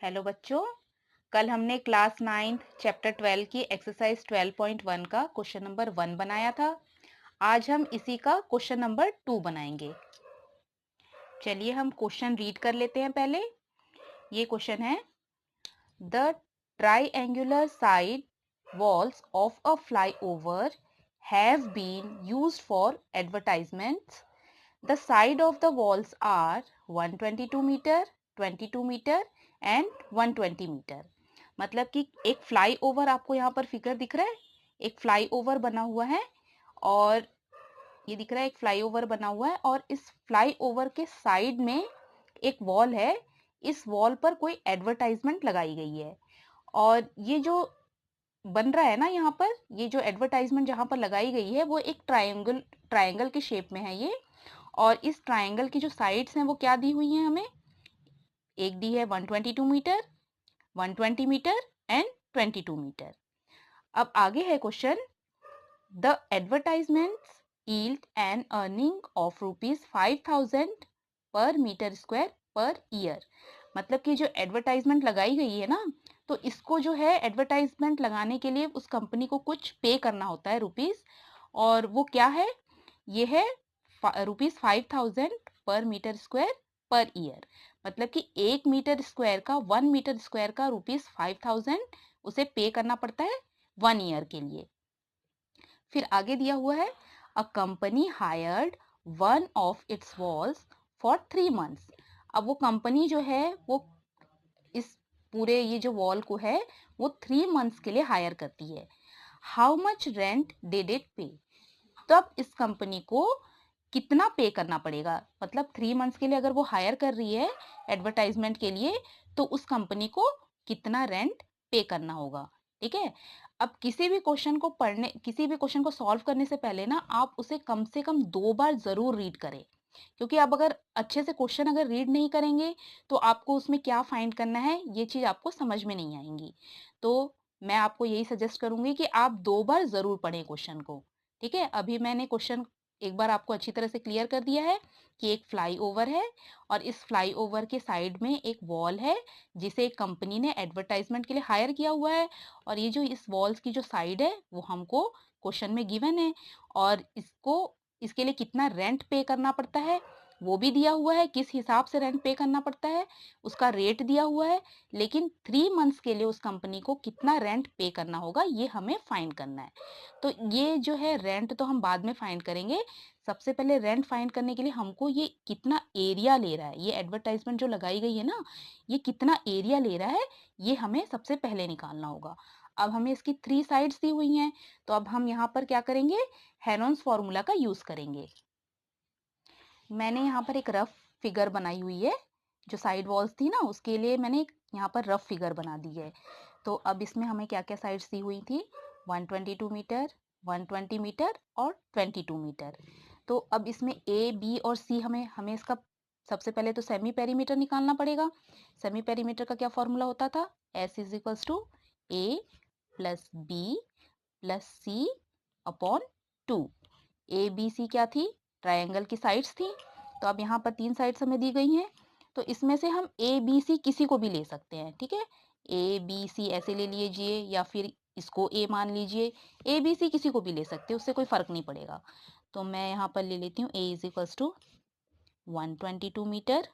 Hello बच्चों। कल हमने क्लास 9th चैप्टर 12 की एक्सरसाइज 12.1 का क्वेश्चन नंबर 1 बनाया था। आज हम इसी का क्वेश्चन नंबर 2 बनाएंगे। चलिए हम क्वेश्चन रीड कर लेते हैं पहले। ये क्वेश्चन है, the triangular side walls of a flyover have been used for advertisements. The side of the walls are 122 meter, 22 meter and 120 meter. मतलब कि एक फ्लाई ओवर आपको यहाँ पर फिगर दिख रहा है, एक फ्लाई ओवर बना हुआ है और ये दिख रहा है एक फ्लाई ओवर बना हुआ है और इस फ्लाई ओवर के साइड में एक वॉल है। इस वॉल पर कोई एडवर्टाइजमेंट लगाई गई है और ये जो बन रहा है ना यहाँ पर, ये जो एडवर्टाइजमेंट जहाँ पर लगाई गई है वो एक ट्रायंगल के शेप में है ये। और इस ट्रायंगल की जो साइड्स हैं वो क्या दी हुई हैं हमें, एक दी है 122 मीटर, 120 मीटर एंड 22 मीटर। अब आगे है question, the advertisements yield an earning of ₹5,000 पर मीटर स्क्वायर पर ईयर। मतलब कि जो एडवर्टाइजमेंट लगाई गई है ना, तो इसको जो है एडवर्टाइजमेंट लगाने के लिए उस कंपनी को कुछ पे करना होता है रुपीस, और वो क्या है, ये है ₹5,000 पर मीटर स्क्वायर पर ईयर। मतलब कि 1 मीटर स्क्वायर का 1 मीटर स्क्वायर का ₹5,000 उसे पे करना पड़ता है 1 ईयर के लिए। फिर आगे दिया हुआ है, अ company hired one of its walls for 3 months. अब वो कंपनी जो है वो इस पूरे ये जो वॉल को है वो 3 मंथ्स के लिए हायर करती है। How much rent did it पे। तब इस कंपनी को कितना पे करना पड़ेगा, मतलब 3 मंथ्स के लिए अगर वो हायर कर रही है एडवर्टाइजमेंट के लिए तो उस कंपनी को कितना रेंट पे करना होगा। ठीक है। अब किसी भी क्वेश्चन को सॉल्व करने से पहले ना आप उसे कम से कम 2 बार जरूर रीड करें, क्योंकि आप अगर अच्छे से क्वेश्चन अगर रीड नहीं करेंगे तो आपको उसमें क्या फाइंड करना है ये चीज आपको समझ में नहीं आएंगी। तो मैं आपको यही सजेस्ट करूंगी कि आप 2 बार जरूर पढ़ें क्वेश्चन को। ठीक है। अभी मैंने क्वेश्चन एक बार आपको अच्छी तरह से क्लियर कर दिया है कि एक फ्लाई ओवर है और इस फ्लाई ओवर के साइड में एक वॉल है जिसे एक कंपनी ने एडवर्टाइजमेंट के लिए हायर किया हुआ है। और ये जो इस वॉल्स की जो साइड है वो हमको क्वेश्चन में गिवन है, और इसके लिए कितना रेंट पे करना पड़ता है वो भी दिया हुआ है, किस हिसाब से रेंट पे करना पड़ता है उसका रेट दिया हुआ है। लेकिन 3 मंथ्स के लिए उस कंपनी को कितना रेंट पे करना होगा ये हमें फाइंड करना है। तो ये जो है रेंट तो हम बाद में फाइंड करेंगे। सबसे पहले रेंट फाइंड करने के लिए हमको ये कितना एरिया ले रहा है, ये एडवर्टाइजमेंट जो लगाई गई है ना ये कितना एरिया ले रहा है ये हमें सबसे पहले निकालना होगा। अब हमें इसकी 3 साइड्स दी हुई हैं, तो अब हम यहाँ पर क्या करेंगे, हेरोन्स फॉर्मूला का यूज करेंगे। मैंने यहाँ पर एक रफ फिगर बनाई हुई है, जो साइड वॉल्स थी ना उसके लिए मैंने यहाँ पर रफ फिगर बना दी है। तो अब इसमें हमें क्या क्या साइड्स दी हुई थी, 122 मीटर, 120 मीटर और 22 मीटर। तो अब इसमें ए बी और सी हमें हमें इसका सबसे पहले तो सेमी पेरीमीटर निकालना पड़ेगा। सेमी पेरीमीटर का क्या फॉर्मूला होता था, s is equals to a plus B plus c upon 2। A b c क्या थी, ट्रायंगल की साइड्स थी। तो अब यहाँ पर 3 साइड्स हमें दी गई हैं, तो इसमें से हम ए बी सी किसी को भी ले सकते हैं। ठीक है, ए बी सी ऐसे ले लीजिए या फिर इसको ए मान लीजिए, ए बी सी किसी को भी ले सकते हैं, उससे कोई फर्क नहीं पड़ेगा। तो मैं यहाँ पर ले लेती हूँ A is equals to 122 metre,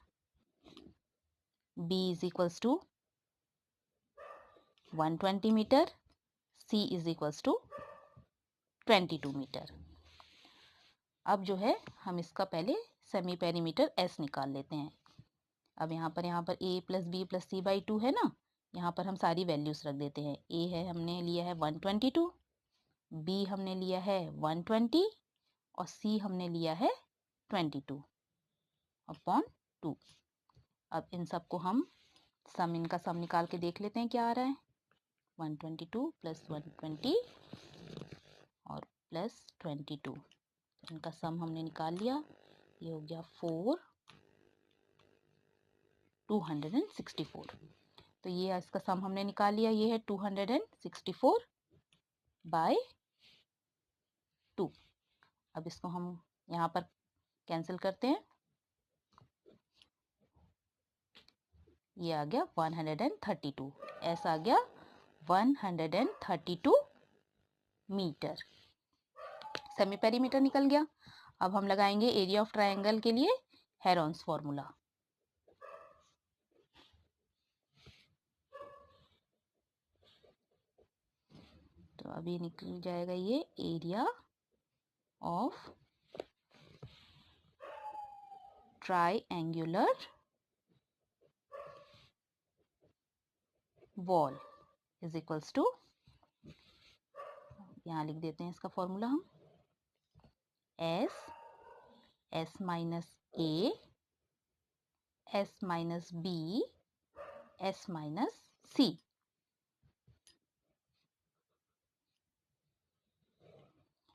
B is equals to 120 metre, C is equals to 22 metre. अब जो है हम इसका पहले सेमी पेरीमीटर एस निकाल लेते हैं। अब यहाँ पर A plus B plus C by 2 है ना, यहाँ पर हम सारी वैल्यूज रख देते हैं। ए है हमने लिया है 122, बी हमने लिया है 120 और सी हमने लिया है 22 अपॉन 2। अब इन सबको हम इनका सम निकाल के देख लेते हैं क्या आ रहा है, 122 प्लस 120 और प्लस 22, इनका सम हमने निकाल लिया, ये हो गया 264। तो ये इसका सम हमने निकाल लिया, ये है 264 बाय 2। अब इसको हम यहाँ पर कैंसिल करते हैं, ये आ गया 132, एस आ गया 132 मीटर। सेमी पेरीमीटर निकल गया। अब हम लगाएंगे एरिया ऑफ ट्रायंगल के लिए हेरॉन्स फॉर्मूला। तो अभी निकल जाएगा ये area of triangular wall is equals to, यहाँ लिख देते हैं इसका फॉर्मूला हम, S minus A, S minus B, S minus C.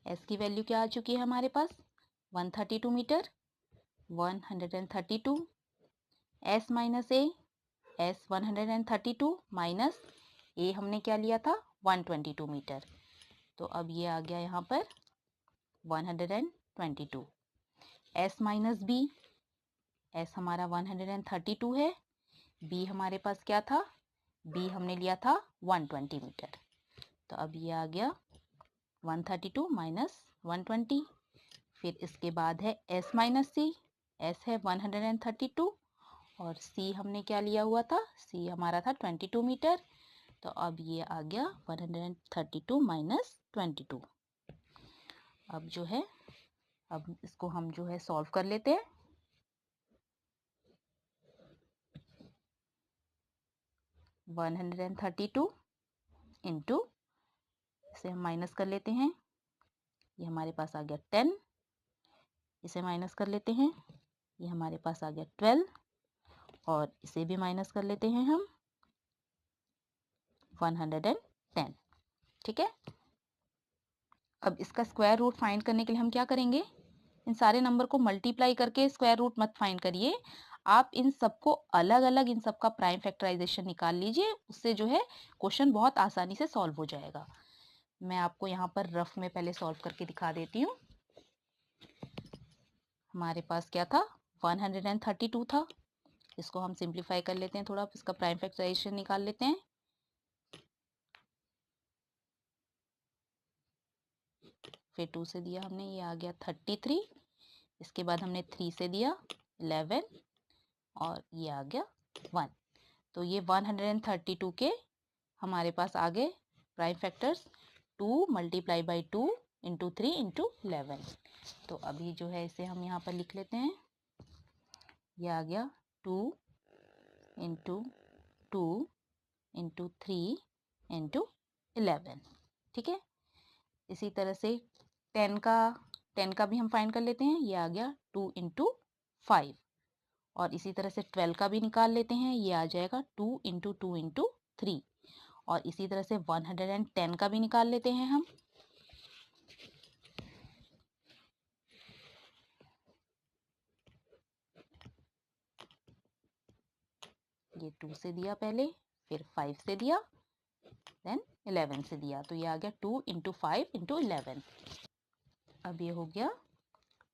S की वैल्यू क्या आ चुकी है हमारे पास 132 metre, 132, S minus A, S 132 minus A हमने क्या लिया था 122 मीटर। तो अब ये आ गया यहाँ पर 122, एस माइनस बी, एस हमारा 132 है, बी हमारे पास क्या था, बी हमने लिया था 120 मीटर। तो अब ये आ गया 132 माइनस 120। फिर इसके बाद है एस माइनस सी, एस है 132 और सी हमने क्या लिया हुआ था, सी हमारा था 22 मीटर। तो अब ये आ गया 132 माइनस 22। अब जो है, अब इसको हम जो है सॉल्व कर लेते हैं। वन 132 इंटू, इसे हम माइनस कर लेते हैं, ये हमारे पास आ गया 10, इसे माइनस कर लेते हैं, ये हमारे पास आ गया 12 और इसे भी माइनस कर लेते हैं हम 110। ठीक है। अब इसका स्क्वायर रूट फाइंड करने के लिए हम क्या करेंगे, इन सारे नंबर को मल्टीप्लाई करके स्क्वायर रूट मत फाइंड करिए, आप इन सबको अलग अलग इन सबका प्राइम फैक्टराइजेशन निकाल लीजिए, उससे जो है क्वेश्चन बहुत आसानी से सॉल्व हो जाएगा। मैं आपको यहाँ पर रफ में पहले सॉल्व करके दिखा देती हूँ। हमारे पास क्या था 132 था, इसको हम सिंप्लीफाई कर लेते हैं थोड़ा, इसका प्राइम फैक्टराइजेशन निकाल लेते हैं। फिर 2 से दिया हमने, ये आ गया 33, इसके बाद हमने 3 से दिया 11 और ये आ गया 1। तो ये 132 के हमारे पास आ गए prime factors 2 multiply by 2 into 3 into 11। तो अभी जो है इसे हम यहाँ पर लिख लेते हैं, ये आ गया 2 इंटू 2 इंटू 3 इंटू 11। ठीक है। इसी तरह से 10 का भी हम फाइंड कर लेते हैं, ये आ गया 2 इंटू 5 और इसी तरह से 12 का भी निकाल लेते हैं, ये आ जाएगा 2 इंटू 2 इंटू 3 और इसी तरह से 110 का भी निकाल लेते हैं हम। ये 2 से दिया पहले, फिर 5 से दिया, देन 11 से दिया, तो ये आ गया 2 इंटू 5 इंटू 11। अब ये हो गया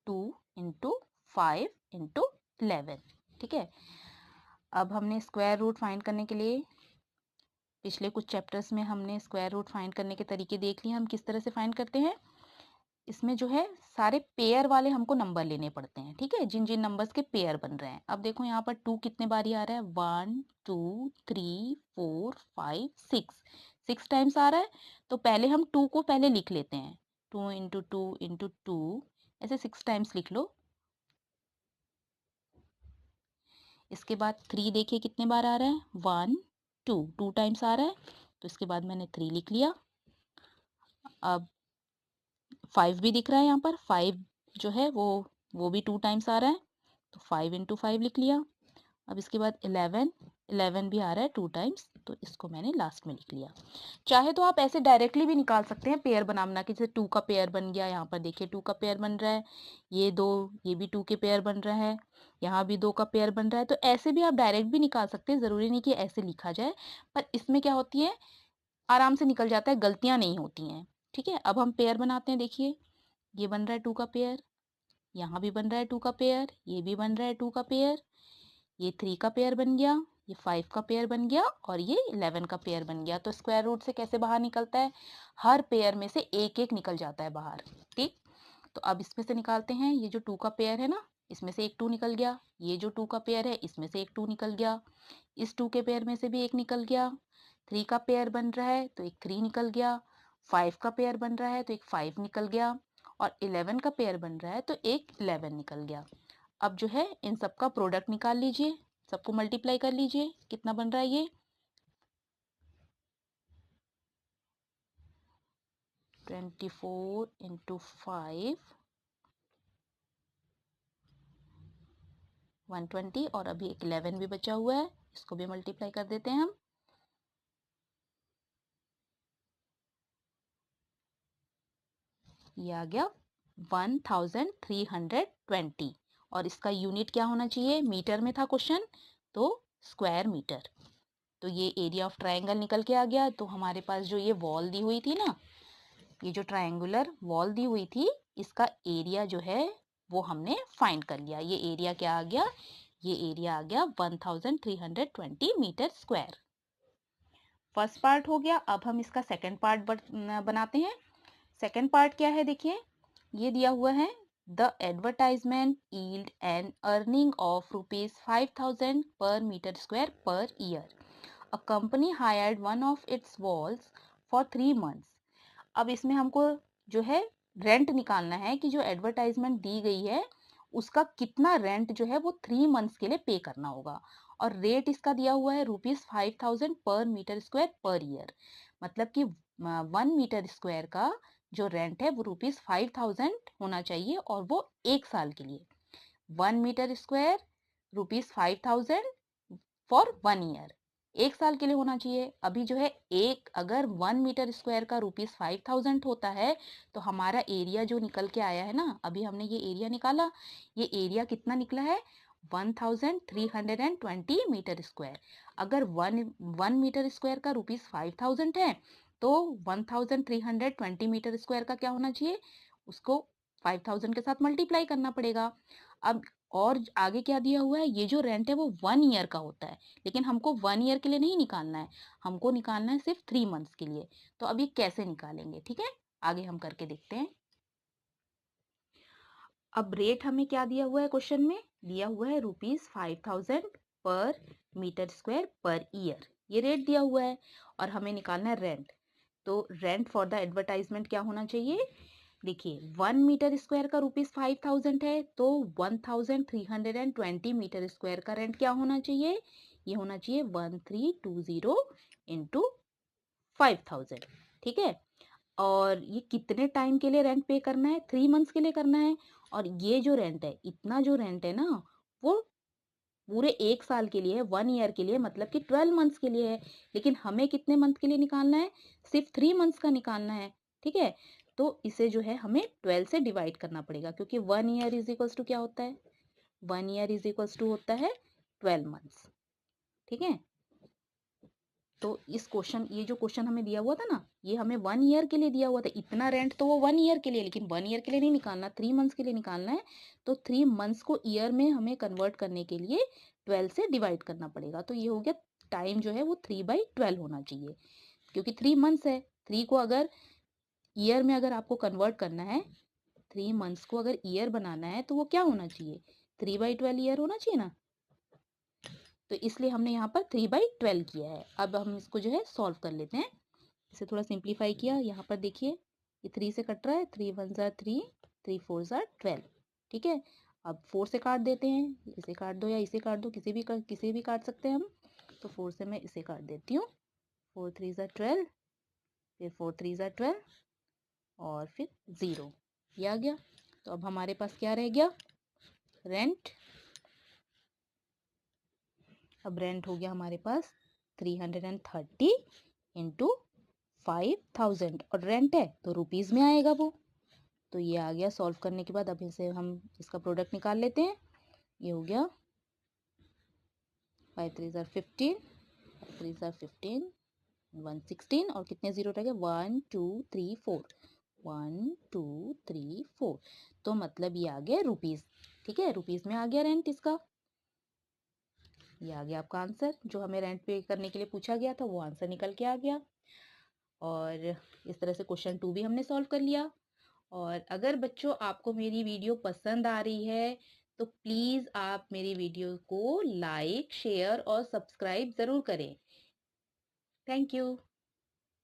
2 इंटू 5 इंटू 11। ठीक है। अब हमने स्क्वायर रूट फाइंड करने के लिए, पिछले कुछ चैप्टर्स में हमने स्क्वायर रूट फाइंड करने के तरीके देख लिए, हम किस तरह से फाइंड करते हैं। इसमें जो है सारे पेयर वाले हमको नंबर लेने पड़ते हैं। ठीक है, जिन जिन नंबर्स के पेयर बन रहे हैं। अब देखो यहाँ पर 2 कितने बारी आ रहा है, 1 2 3 4 5 6 टाइम्स आ रहा है। तो पहले हम 2 को पहले लिख लेते हैं, 2 इंटू 2 इंटू 2, ऐसे 6 टाइम्स लिख लो। इसके बाद 3 देखिए कितने बार आ रहा है, 1 2 टाइम्स आ रहा है, तो इसके बाद मैंने 3 लिख लिया। अब 5 भी दिख रहा है यहाँ पर, 5 जो है वो भी 2 टाइम्स आ रहा है, तो 5 इंटू 5 लिख लिया। अब इसके बाद 11 भी आ रहा है 2 टाइम्स, तो इसको मैंने लास्ट में लिख लिया। चाहे तो आप ऐसे डायरेक्टली भी निकाल सकते हैं पेयर बना के, जैसे 2 का पेयर बन गया, यहाँ पर देखिए 2 का पेयर बन रहा है, ये 2, ये भी 2 के पेयर बन रहा है, यहाँ भी 2 का पेयर बन रहा है। तो ऐसे भी आप डायरेक्ट भी निकाल सकते हैं, ज़रूरी नहीं कि ऐसे लिखा जाए, पर इसमें क्या होती है, आराम से निकल जाता है, गलतियाँ नहीं होती हैं। ठीक है। अब हम पेयर बनाते हैं, देखिए ये बन रहा है 2 का पेयर, यहाँ भी बन रहा है 2 का पेयर, ये भी बन रहा है 2 का पेयर, ये 3 का पेयर बन गया, ये 5 का पेयर बन गया और ये 11 का पेयर बन गया। तो स्क्वायर रूट से कैसे बाहर निकलता है, हर पेयर में से एक एक निकल जाता है बाहर। ठीक, तो अब इसमें से निकालते हैं। ये जो 2 का पेयर है ना, इसमें से एक 2 निकल गया। ये जो 2 का पेयर है, इसमें से एक 2 निकल गया। इस 2 के पेयर में से भी एक निकल गया। 3 का पेयर बन रहा है तो एक 3 निकल गया। 5 का पेयर बन रहा है तो एक 5 निकल गया। और 11 का पेयर बन रहा है तो एक 11 निकल गया। अब जो है इन सबका प्रोडक्ट निकाल लीजिए, सबको मल्टीप्लाई कर लीजिए। कितना बन रहा है ये 24 इंटू 5 120, और अभी एक 11 भी बचा हुआ है, इसको भी मल्टीप्लाई कर देते हैं हम। ये आ गया 1320, और इसका यूनिट क्या होना चाहिए, मीटर में था क्वेश्चन तो स्क्वायर मीटर। तो ये एरिया ऑफ ट्रायंगल निकल के आ गया। तो हमारे पास जो ये वॉल दी हुई थी ना, ये जो ट्रायंगुलर वॉल दी हुई थी, इसका एरिया जो है वो हमने फाइंड कर लिया। ये एरिया क्या आ गया, ये एरिया आ गया 1320 मीटर स्क्वायर। फर्स्ट पार्ट हो गया। अब हम इसका सेकंड पार्ट बनाते हैं। सेकंड पार्ट क्या है, देखिए ये दिया हुआ है, the advertisement yield an earning of ₹5000 per meter square per year. A company hired one of its walls for 3 months। अब इसमें हमको जो है रेंट निकालना है कि जो एडवर्टाइजमेंट दी गई है उसका कितना रेंट जो है वो 3 months के लिए पे करना होगा। और रेट इसका दिया हुआ है ₹5000 per meter square per year. मतलब कि 1 मीटर स्क्वायर का जो रेंट है वो ₹5000 होना चाहिए, और वो 1 साल के लिए। 1 मीटर स्क्वायर ₹5000 फॉर 1 ईयर, 1 साल के लिए होना चाहिए। अभी जो है एक अगर 1 मीटर स्क्वायर का ₹5000 होता है तो हमारा एरिया जो निकल के आया है ना, अभी हमने ये एरिया निकाला, ये एरिया कितना निकला है 1320 मीटर स्क्वायर। अगर वन मीटर स्क्वायर का ₹5000 है तो 1320 मीटर स्क्वायर का क्या होना चाहिए, उसको 5000 के साथ मल्टीप्लाई करना पड़ेगा। अब और आगे क्या दिया हुआ है, ये जो रेंट है वो 1 ईयर का होता है, लेकिन हमको 1 ईयर के लिए नहीं निकालना है, हमको निकालना है सिर्फ 3 मंथ्स के लिए। तो अब ये कैसे निकालेंगे, ठीक है, आगे हम करके देखते हैं। अब रेट हमें क्या दिया हुआ है, क्वेश्चन में दिया हुआ है ₹5000 per meter square per year, ये रेट दिया हुआ है। और हमें निकालना है रेंट। तो रेंट फॉर द एडवर्टाइजमेंट क्या होना चाहिए, देखिए 1 मीटर स्क्वायर का ₹5000 है तो 1320 मीटर स्क्वायर का रेंट क्या होना चाहिए, ये होना चाहिए 1320 इंटू 5000। ठीक है, और ये कितने टाइम के लिए रेंट पे करना है, 3 मंथ्स के लिए करना है। और ये जो रेंट है, इतना जो रेंट है ना, वो पूरे 1 साल के लिए है, 1 ईयर के लिए, मतलब कि 12 मंथ्स के लिए है। लेकिन हमें कितने मंथ के लिए निकालना है, सिर्फ 3 मंथ्स का निकालना है। ठीक है, तो इसे जो है हमें 12 से डिवाइड करना पड़ेगा, क्योंकि 1 ईयर इज इक्वल्स टू क्या होता है, 1 ईयर इज इक्वल्स टू होता है 12 मंथ्स। ठीक है, तो इस क्वेश्चन, ये जो क्वेश्चन हमें दिया हुआ था ना, ये हमें 1 ईयर के लिए दिया हुआ था। इतना रेंट तो वो 1 ईयर के लिए, लेकिन 1 ईयर के लिए नहीं निकालना, 3 मंथ्स के लिए निकालना है। तो 3 मंथ्स को ईयर में हमें कन्वर्ट करने के लिए 12 से डिवाइड करना पड़ेगा। तो ये हो गया, टाइम जो है वो 3/12 होना चाहिए, क्योंकि 3 मंथ्स है। 3 को अगर ईयर में अगर आपको कन्वर्ट करना है, 3 मंथ्स को अगर ईयर बनाना है तो वो क्या होना चाहिए, 3/12 ईयर होना चाहिए ना। तो इसलिए हमने यहाँ पर 3/12 किया है। अब हम इसको जो है सॉल्व कर लेते हैं। इसे थोड़ा सिंप्लीफाई किया, यहाँ पर देखिए ये 3 से कट रहा है, 3 1 ज़ा 3, 3 4 ज़ा 12। ठीक है, अब 4 से काट देते हैं, इसे काट दो या इसे काट दो, किसी भी काट सकते हैं हम। तो 4 से मैं इसे काट देती हूँ, 4 3 ज़ा 12, फिर 4 3 ज़ा 12, और फिर 0, ये आ गया। तो अब हमारे पास क्या रह गया, रेंट। अब रेंट हो गया हमारे पास 330 इंटू 5000, और रेंट है तो रुपीज़ में आएगा वो। तो ये आ गया। सॉल्व करने के बाद अब इसे हम इसका प्रोडक्ट निकाल लेते हैं। ये हो गया 5 3 ज़ा 15, 3 ज़ा 15, 116, और कितने ज़ीरो रह गए, 1 2 3 4, 1 2 3 4। तो मतलब ये आ गया रुपीज़। ठीक है, रुपीज़ में आ गया रेंट इसका। ये आ गया आपका आंसर। जो हमें रेंट पे करने के लिए पूछा गया था वो आंसर निकल के आ गया। और इस तरह से क्वेश्चन 2 भी हमने सॉल्व कर लिया। और अगर बच्चों आपको मेरी वीडियो पसंद आ रही है तो प्लीज़ आप मेरी वीडियो को लाइक, शेयर और सब्सक्राइब ज़रूर करें। Thank you.